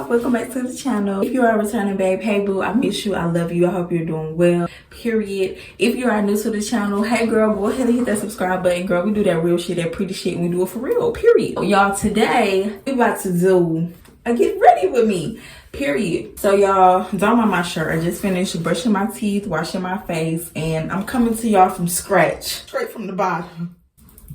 welcome back to the channel. If you are a returning babe, hey boo, I miss you, I love you, I hope you're doing well, period. If you are new to the channel, hey girl, go ahead and hit that subscribe button. Girl, we do that real shit, that pretty shit, and we do it for real, period. Y'all, today we about to do a get ready with me, period. So y'all, don't mind my shirt. I just finished brushing my teeth, washing my face, and I'm coming to y'all from scratch, straight from the bottom,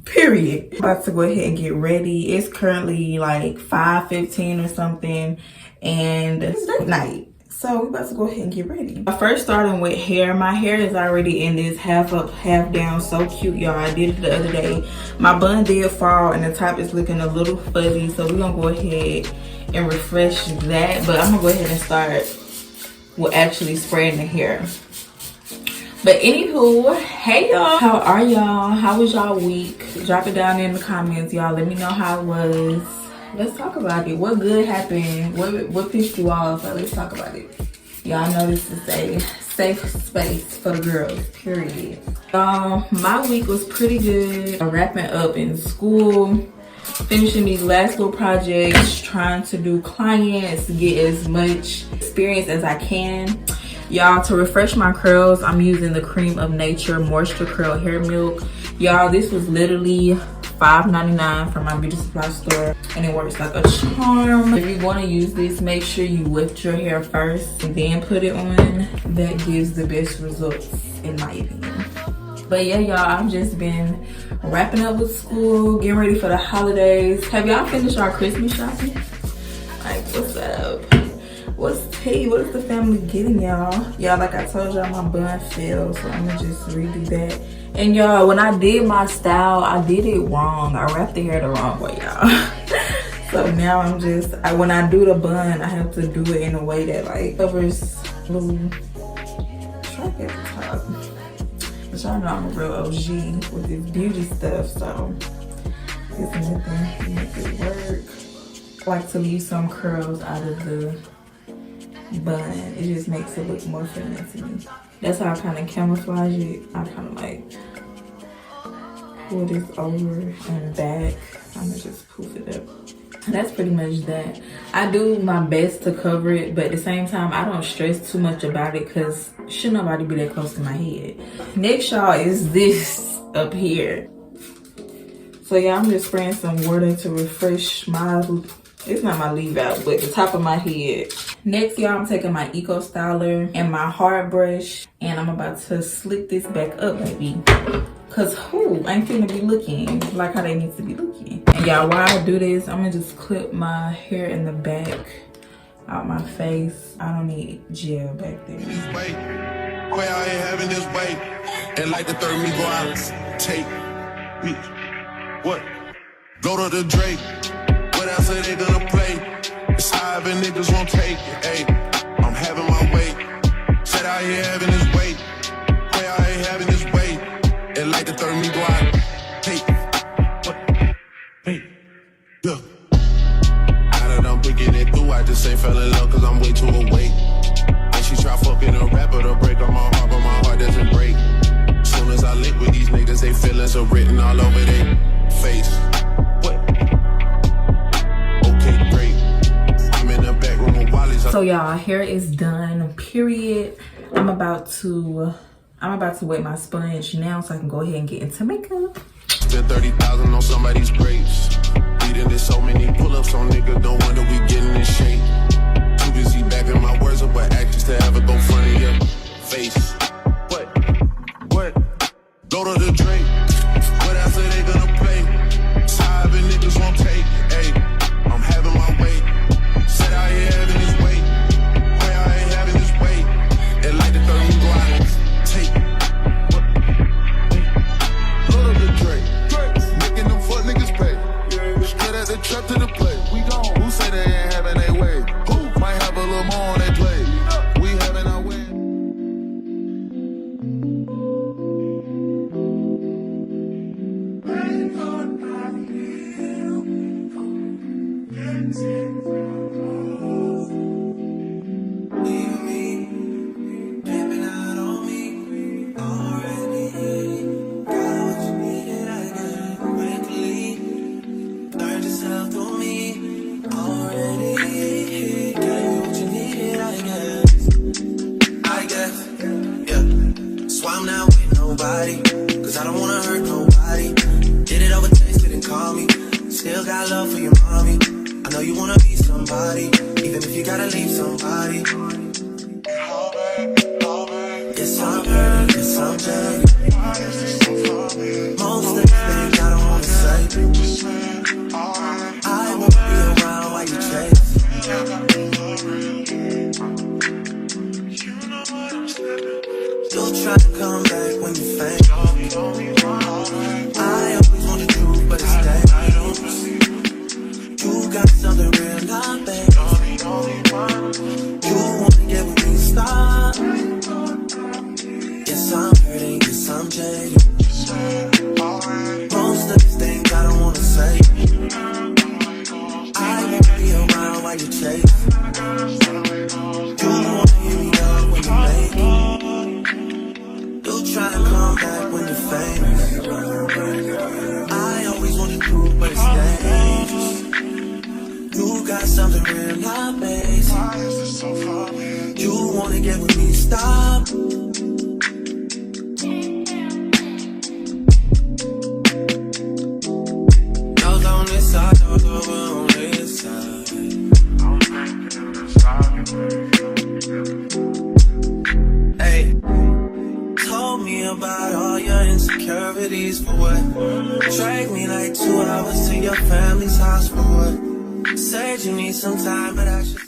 period. About to go ahead and get ready. It's currently like 5:15 or something, and it's date night. So we about to go ahead and get ready. I first starting with hair. My hair is already in this half up, half down. So cute, y'all. I did it the other day. My bun did fall and the top is looking a little fuzzy. So we're gonna go ahead and refresh that. But I'm gonna go ahead and start with actually spraying the hair. But anywho, hey y'all, how are y'all? How was y'all week? Drop it down in the comments, y'all. Let me know how it was. Let's talk about it. What good happened? What pissed you off? So let's talk about it. Y'all know this is a safe space for the girls, period. My week was pretty good. I'm wrapping up in school, finishing these last little projects, trying to do clients, get as much experience as I can. Y'all, to refresh my curls, I'm using the Cream of Nature Moisture Curl Hair Milk. Y'all, this was literally $5.99 from my beauty supply store, and it works like a charm. If you want to use this, make sure you lift your hair first and then put it on. That gives the best results in my opinion. But yeah, y'all, I've just been wrapping up with school, getting ready for the holidays. Have y'all finished our Christmas shopping? Like, what's up? What's tea? What is the family getting y'all? Y'all, like I told y'all, my bun fell, so I'm gonna just redo that. And y'all, when I did my style, I did it wrong. I wrapped the hair the wrong way, y'all. So now I'm just, when I do the bun, I have to do it in a way that like covers little track at the top. But y'all know I'm a real OG with this beauty stuff, so it's nothing to make it work. I like to leave some curls out of the bun. It just makes it look more feminine to me. That's how I kind of camouflage it. I kind of like pull this over and back. I'm gonna just poof it up. And that's pretty much that. I do my best to cover it, but at the same time, I don't stress too much about it because should nobody be that close to my head. Next, y'all, is this up here. So yeah, I'm just spraying some water to refresh my, it's not my leave out, but the top of my head. Next, y'all, I'm taking my Eco Styler and my hard brush, and I'm about to slick this back up, baby. Cause who ain't finna be looking like how they need to be looking. And y'all, while I do this, I'm gonna just clip my hair in the back out my face. I don't need gel back there. Wait, where I ain't having this weight, and like the third me go out, take, what? Go to the Drake. What else are they gonna play? It's high, but niggas won't take it. Hey, I'm having my way. Said I ain't having this weight. Where I ain't having this weight. And like the third me go out. Take. What? Hey. Yeah. I done picking it through. I just ain't fell in love cause I'm way too awake. And she try fucking a rapper to break on my heart, but my heart doesn't break. Soon as I link with these niggas, they feelings are written all over their face. What? So y'all, hair is done, period. I'm about to wet my sponge now so I can go ahead and get into makeup. Spent 30,000 on somebody's grapes. We did so many pull-ups on niggas, no wonder we getting in shape. Too busy backing my words up with actions to have it go front of your face. What? Go to the Drake. What else are they gonna play? Side and niggas won't take it. Hey, I'm having my way. Said I ain't having this weight. Where I ain't having this weight. And like the third me go out and take. What? Go to the Drake. Making them fuck niggas pay. Straight at the trap to the play. We gone. Who say they ain't having their way? Who might have a little more on their plate? We having our way. why I'm not with nobody, cause I don't wanna hurt nobody. Did it over text, couldn't call me. Still got love for your mommy. I know you wanna be somebody, even if you gotta leave somebody. Yes, I'm hurt, yes, I'm jaded. Most of the things I don't wanna say. I won't be around while you chase. You'll try to come back when you faint. I always want the truth, but it's dangerous. You got something real, not bad. You wanna get with me, stop. Yes, I'm hurting, yes, I'm jaded. Most of these things I don't wanna say. I won't be around while you chase. You wanna hear me up when you make it. You'll try to come back when you're famous. I always want the truth, but it's dangerous. You got something real, not basic. You wanna get with me, stop. Those on this side, those over on this side. Hey, told me about all your insecurities for what? Drag me like 2 hours to your family's house for what? Said you need some time, but I should